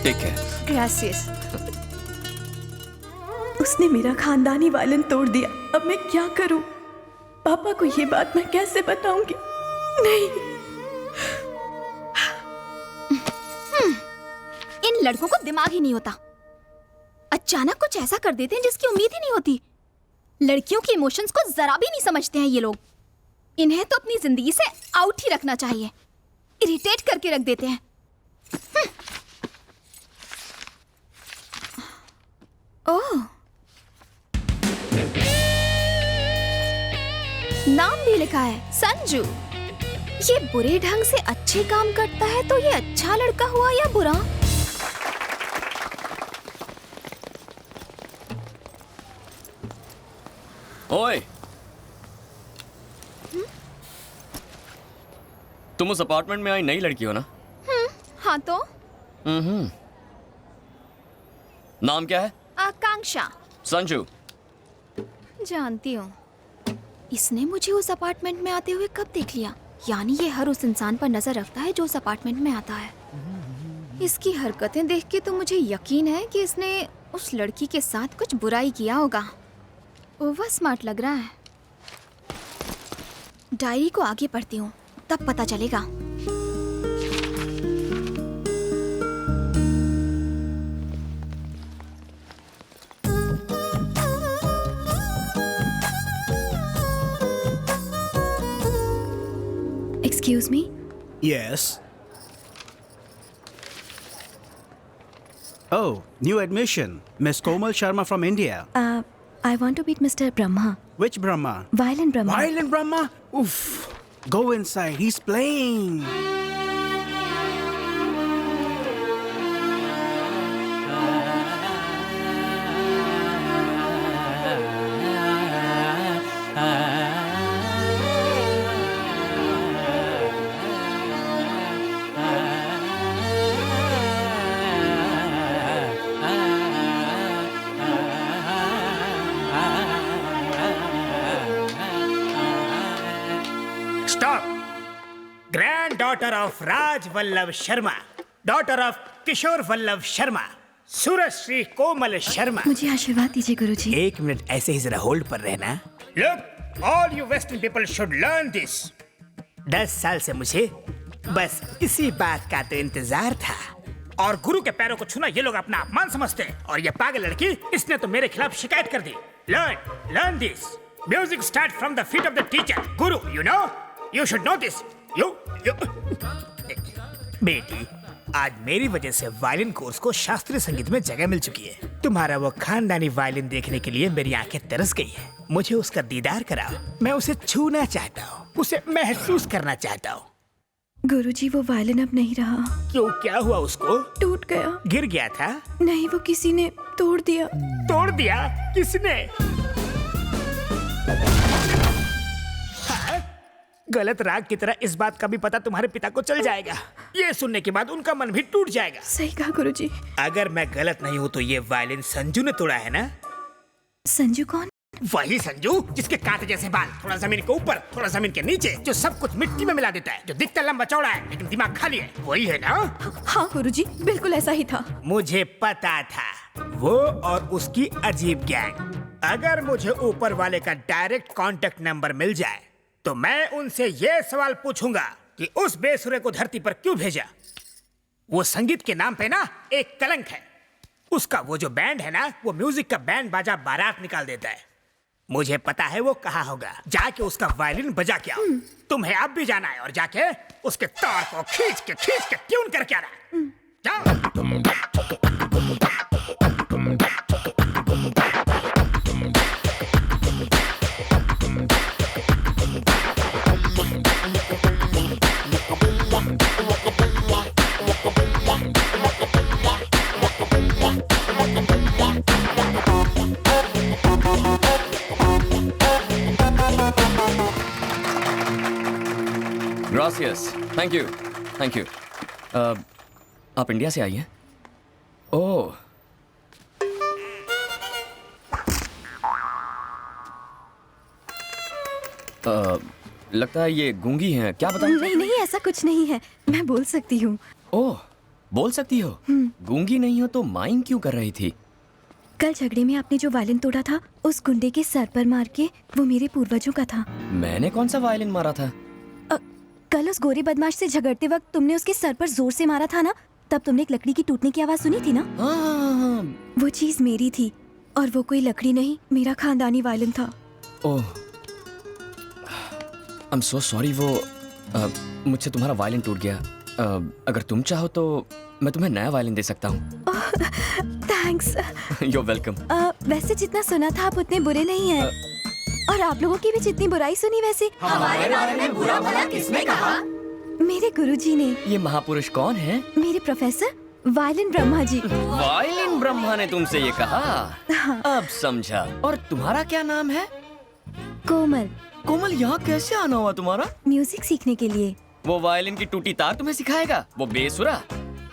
Take care. Gracious. उसने मेरा खानदानी वायलिन तोड़ दिया। अब मैं क्या करूं? पापा को ये बात मैं कैसे बताऊंगी? नहीं। इन लड़कों को दिमाग ही नहीं होता, अचानक कुछ ऐसा कर देते हैं जिसकी उम्मीद ही नहीं होती। लड़कियों के इमोशंस को जरा भी नहीं समझते हैं ये लोग। इन्हें तो अपनी जिंदगी से आउट ही रखना चाहिए। इरिटेट करके रख देते हैं। ओह, नाम भी लिखा है संजू। ये बुरे ढंग से अच्छे काम करता है तो ये अच्छा लड़का हुआ या बुरा? ओए, तुम उस अपार्टमेंट में आई नई लड़की हो ना? हाँ तो नाम क्या है? आकांक्षा। संजू। जानती हूँ। इसने मुझे उस अपार्टमेंट में आते हुए कब देख लिया? यानी ये हर उस इंसान पर नजर रखता है जो उस अपार्टमेंट में आता है। इसकी हरकतें देख के तो मुझे यकीन है कि इसने उस लड़की के साथ कुछ बुराई किया होगा। ओवर स्मार्ट लग रहा है। डायरी को आगे पढ़ती हूँ, तब पता चलेगा। Excuse me? Yes. Oh, new admission. Miss Komal Sharma from India. I want to meet Mr. Brahma. Which Brahma? Violin Brahma. Violin Brahma? Oof. Go inside. He's playing. Stop! Granddaughter of Raj Vallabh Sharma, daughter of Kishore Vallabh Sharma, Surashri Komal Sharma. मुझे आशीर्वाद दीजिए गुरुजी। एक minute ऐसे ही जरा hold पर रहना। Look, all you Western people should learn this. 10 साल से मुझे बस इसी बात का तो इंतजार था। और गुरु के पैरों को छूना ये लोग अपना अपमान समझते हैं। और ये पागल लड़की, इसने तो मेरे खिलाफ शिकायत कर दी। Learn this. Music starts from the feet of the teacher. Guru, you know? You should know this. You. बेटी, आज मेरी वजह से वायलिन कोर्स को शास्त्रीय संगीत में जगह मिल चुकी है। तुम्हारा वो खानदानी वायलिन देखने के लिए मेरी आंखें तरस गई है। मुझे उसका दीदार कराओ। मैं उसे छूना चाहता हूँ, उसे महसूस करना चाहता हूँ। गुरुजी, वो वायलिन अब नहीं रहा। क्यों, क्या हुआ उसको? टूट गया। गिर गया था? नहीं, वो किसी ने तोड़ दिया। तोड़ दिया? किसने? गलत राग की तरह इस बात का भी पता तुम्हारे पिता को चल जाएगा। ये सुनने के बाद उनका मन भी टूट जाएगा। सही कहा गुरुजी। अगर मैं गलत नहीं हूँ तो ये वायलिन संजू ने तोड़ा है ना? संजू कौन? वही संजू जिसके कांटे जैसे बाल, थोड़ा जमीन के ऊपर थोड़ा जमीन के नीचे, जो सब कुछ मिट्टी में मिला देता है, जो दिखता लंबा चौड़ा है लेकिन दिमाग खाली है। वही है ना? हाँ गुरुजी, बिल्कुल ऐसा ही था। मुझे पता था, वो और उसकी अजीब गैंग। अगर मुझे ऊपर वाले का डायरेक्ट कांटेक्ट नंबर मिल जाए तो मैं उनसे ये सवाल पूछूंगा कि उस बेसुरे को धरती पर क्यों भेजा। वो संगीत के नाम पे ना एक कलंक है। उसका वो जो बैंड है ना, वो म्यूजिक का बैंड बाजा बारात निकाल देता है। मुझे पता है वो कहाँ होगा। जाके उसका वायलिन बजा के आओ। तुम्हें अब भी जाना है और जाके उसके तार को खींच के ट्यून करके आना। जाओ। Gracious, thank you, thank you. आप इंडिया से आई हैं? ओह, लगता है ये गूंगी हैं, क्या बताऊं? नहीं नहीं, ऐसा कुछ नहीं है, मैं बोल सकती हूँ। ओह, बोल सकती हो? गूंगी नहीं हो तो माइंग क्यों कर रही थी? कल झगड़े में आपने जो वायलिन तोड़ा था, उस गुंडे के सर पर मार के, वो मेरे पूर्वजों का था। मैंने कौन सा वायलिन मारा था? कल उस गोरे बदमाश से झगड़ते वक्त तुमने उसके सर पर जोर से मारा था ना, तब तुमने एक लकड़ी की टूटने की आवाज सुनी थी ना? हाँ। वो चीज मेरी थी और वो कोई लकड़ी नहीं, मेरा खानदानी वायलिन था। ओह, आई एम सो सॉरी। वो मुझसे तुम्हारा वायलिन टूट गया। अगर तुम चाहो तो मैं तुम्हें नया वायलिन दे सकता हूँ। थैंक्स। You're welcome। वैसे जितना सुना था आप उतने बुरे नहीं हैं। और आप लोगों की भी जितनी बुराई सुनी वैसे हमारे बारे में बुरा भला किसने कहा? मेरे गुरुजी ने। ये महापुरुष कौन है? मेरे professor violin Brahma ji. Violin Brahma ने तुमसे ये कहा? अब समझा। और तुम्हारा क्या नाम है? कोमल। कोमल, यहाँ कैसे आना हुआ तुम्हारा? म्यूजिक सीखने के लिए। वो वायलिन की टूटी तार तुम्हें सिखाएगा? वो बेसुरा।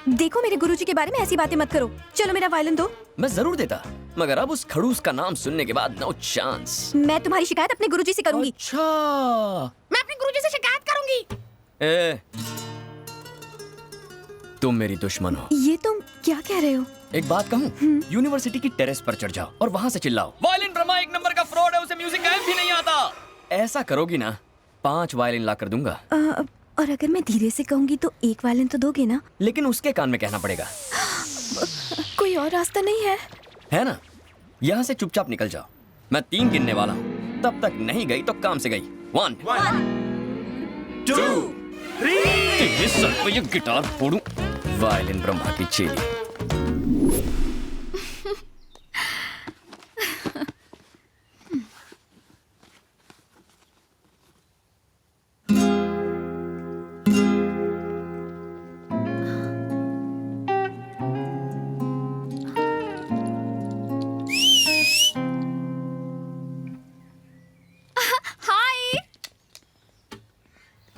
देखो मेरे गुरुजी के बारे में ऐसी बातें मत करो। चलो मेरा वायलिन दो। मैं जरूर देता, मगर अब उस खड़ूस का नाम सुनने के बाद नो चांस। मैं तुम्हारी शिकायत अपने गुरुजी से करूंगी। अच्छा, मैं अपने गुरुजी से शिकायत करूंगी। ए, तुम मेरी दुश्मन हो। ये तुम क्या कह रहे हो? एक बात कहूँ, यूनिवर्सिटी की टेरेस पर चढ़ जाओ और वहाँ से चिल्लाओ, वायलिन ब्रह्मा एक नंबर का फ्रॉड है, उसे म्यूजिक गायब भी नहीं आता। ऐसा करोगी ना, 5 वायलिन ला कर दूंगा। और अगर मैं धीरे से कहूंगी तो एक वायलिन तो दोगे ना? लेकिन उसके कान में कहना पड़ेगा। कोई और रास्ता नहीं है? है ना? यहाँ से चुपचाप निकल जाओ। मैं 3 गिनने वाला हूँ, तब तक नहीं गई तो काम से गई। 1 2 3। तेरे सर पे ये गिटार फोड़ूं। वायलिन ब्रह्मा की चेली।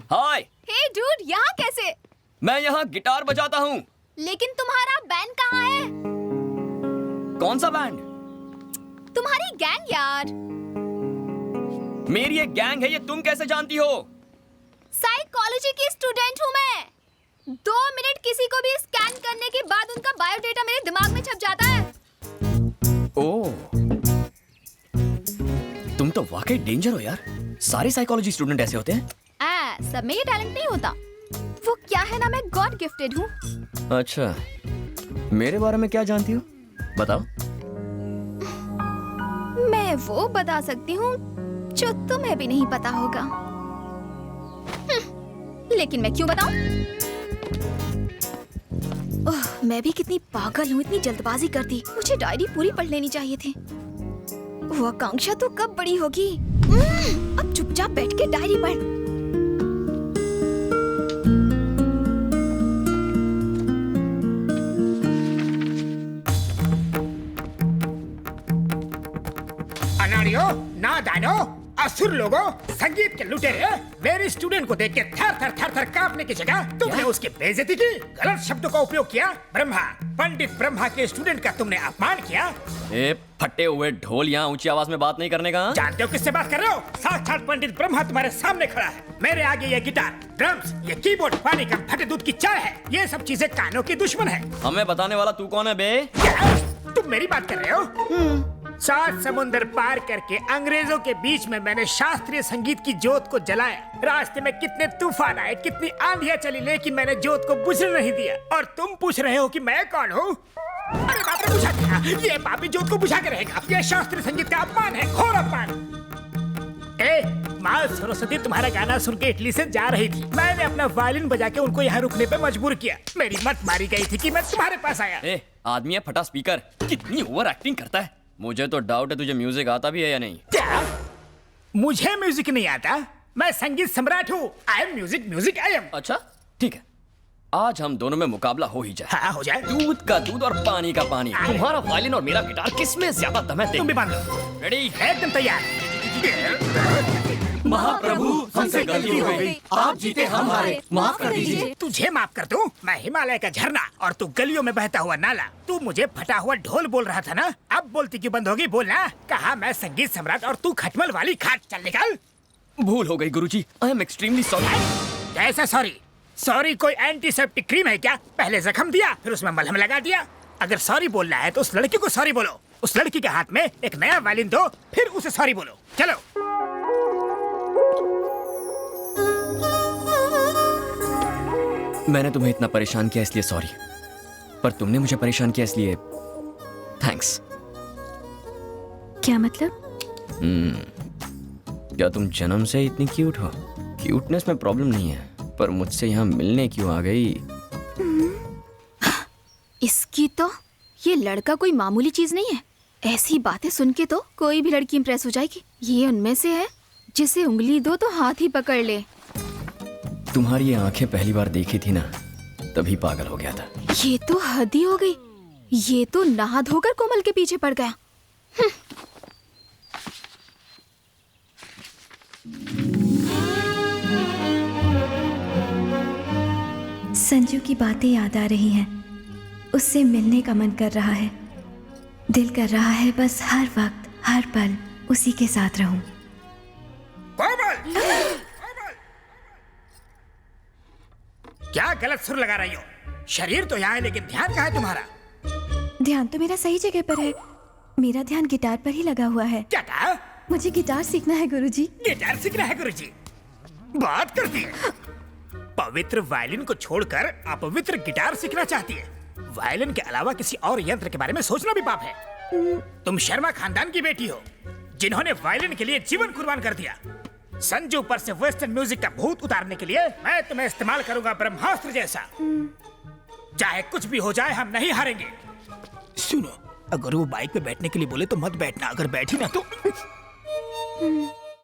हाय। हे डूड, यहाँ कैसे? मैं यहाँ गिटार बजाता हूँ। लेकिन तुम्हारा बैंड कहाँ है? कौन सा बैंड? तुम्हारी गैंग यार। मेरी एक गैंग है, ये तुम कैसे जानती हो? साइकोलॉजी की स्टूडेंट हूँ मैं। 2 मिनट किसी को भी स्कैन करने के बाद उनका बायोडेटा मेरे दिमाग में छप जाता है। ओह, तुम तो वाकई डेंजर हो यार। सारे साइकोलॉजी स्टूडेंट ऐसे होते हैं? सब में ये टैलेंट नहीं होता। वो क्या है ना, मैं गॉड गिफ्टेड हूँ। अच्छा, मेरे बारे में क्या जानती हो? बताओ। मैं वो बता सकती हूँ जो तुम्हें भी नहीं पता होगा। लेकिन मैं क्यों बताऊं? मैं भी कितनी पागल हूँ, इतनी जल्दबाजी करती। मुझे डायरी पूरी पढ़ लेनी चाहिए थी। वो आकांक्षा तो कब बड़ी होगी। अब चुपचाप बैठ के डायरी पढ़। अनाड़ियों, नादानो, असुर लोगों, संगीत के लुटेरे, मेरे स्टूडेंट को देख के थर थर कांपने की जगह तुमने उसकी बेइज्जती की, गलत शब्दों का उपयोग किया। ब्रह्मा, पंडित ब्रह्मा के स्टूडेंट का तुमने अपमान किया। ए फटे हुए ढोल, यहाँ ऊंची आवाज में बात नहीं करने का। जानते हो किससे बात कर रहे हो? साक्षात पंडित ब्रह्मा तुम्हारे सामने खड़ा है। मेरे आगे ये गिटार, ड्रम्स, ये कीबोर्ड पानी का फटे दूध की चाय है। ये सब चीजें कानों की दुश्मन है। हमें बताने वाला तू कौन है बे? क्या? तुम मेरी बात कर रहे हो? 7 समुंदर पार करके अंग्रेजों के बीच में मैंने शास्त्रीय संगीत की जोत को जलाया। रास्ते में कितने तूफान आए, कितनी आंधियां चली, लेकिन मैंने जोत को बुझने नहीं दिया। और तुम पूछ रहे हो कि मैं कौन हूँ? अरे बाप रे, बुझा दिया। ये पापी जोत को बुझा के रहेगा। ये शास्त्रीय संगीत का अपमान है, घोर अपमान। ए, माँ सरस्वती तुम्हारा गाना सुन के इटली से जा रही थी। मैंने अपना वायलिन बजा के उनको यहाँ रुकने पे मजबूर किया। मेरी मत मारी गई थी कि मैं तुम्हारे पास आया। ए, आदमी है फटा स्पीकर, कितनी ओवर एक्टिंग करता है। मुझे तो डाउट है तुझे म्यूजिक आता भी है या नहीं। क्या? मुझे म्यूजिक नहीं आता? मैं संगीत सम्राट हूँ। I am music I am. अच्छा ठीक है, आज हम दोनों में मुकाबला हो ही जाए। हाँ, हो जाए। दूध का दूध और पानी का पानी। तुम्हारा वायलिन और मेरा गिटार, किसमें ज्यादा दम है? तुम भी बांध लो। रेडी? एकदम तैयार। महाप्रभु, हमसे गलती हो गई, आप जीते हम हारे, माफ कर दीजिए। तुझे माफ कर दूं? मैं हिमालय का झरना और तू गलियों में बहता हुआ नाला। तू मुझे फटा हुआ ढोल बोल रहा था ना? अब बोलती क्यों बंद होगी? बोलना। कहा मैं संगीत सम्राट और तू खटमल वाली खाट। चल निकल। भूल हो गई गुरुजी, आई एम एक्सट्रीमली सॉरी। कैसा सॉरी? सॉरी कोई एंटीसेप्टिक क्रीम है क्या? पहले जख्म दिया फिर उसमें मलहम लगा दिया। अगर सॉरी बोलना है तो उस लड़की को सॉरी बोलो, उस लड़की के हाथ में एक नया वायलिन दो, फिर उसे सॉरी बोलो। चलो। मैंने तुम्हें इतना परेशान किया इसलिए सॉरी, पर तुमने मुझे परेशान किया इसलिए थैंक्स। क्या मतलब? क्या तुम जन्म से इतनी क्यूट हो? क्यूटनेस में प्रॉब्लम नहीं है, पर मुझसे यहाँ मिलने क्यों आ गई? इसकी तो ये लड़का कोई मामूली चीज नहीं है। ऐसी बातें सुन के तो कोई भी लड़की इंप्रेस हो जाएगी। ये उनमें से है जिसे उंगली दो तो हाथ ही पकड़ ले। तुम्हारी ये आंखें पहली बार देखी थी ना, तभी पागल हो गया था। ये तो हद ही हो गई। ये तो नहा धोकर कोमल के पीछे पड़ गया। संजू की बातें याद आ रही हैं। उससे मिलने का मन कर रहा है। दिल कर रहा है बस हर वक्त हर पल उसी के साथ रहूं। कोमल! क्या गलत सुर लगा रही हो? शरीर तो यहाँ है लेकिन ध्यान कहाँ है तुम्हारा? ध्यान तो मेरा सही जगह पर है। मेरा ध्यान गिटार पर ही लगा हुआ है। क्या कहा? मुझे गिटार सीखना है गुरुजी। गिटार सीखना है गुरुजी? बात करती है। पवित्र वायलिन को छोड़कर अपवित्र गिटार सीखना चाहती है। वायलिन के अलावा किसी और यंत्र के बारे में सोचना भी पाप है। तुम शर्मा खानदान की बेटी हो, जिन्होंने वायलिन के लिए जीवन कुर्बान कर दिया। संजू पर से वेस्टर्न म्यूजिक का भूत उतारने के लिए मैं तुम्हें इस्तेमाल करूंगा ब्रह्मास्त्र जैसा। चाहे कुछ भी हो जाए हम नहीं हारेंगे। सुनो, अगर वो बाइक पे बैठने के लिए बोले तो मत बैठना, अगर बैठी ना तो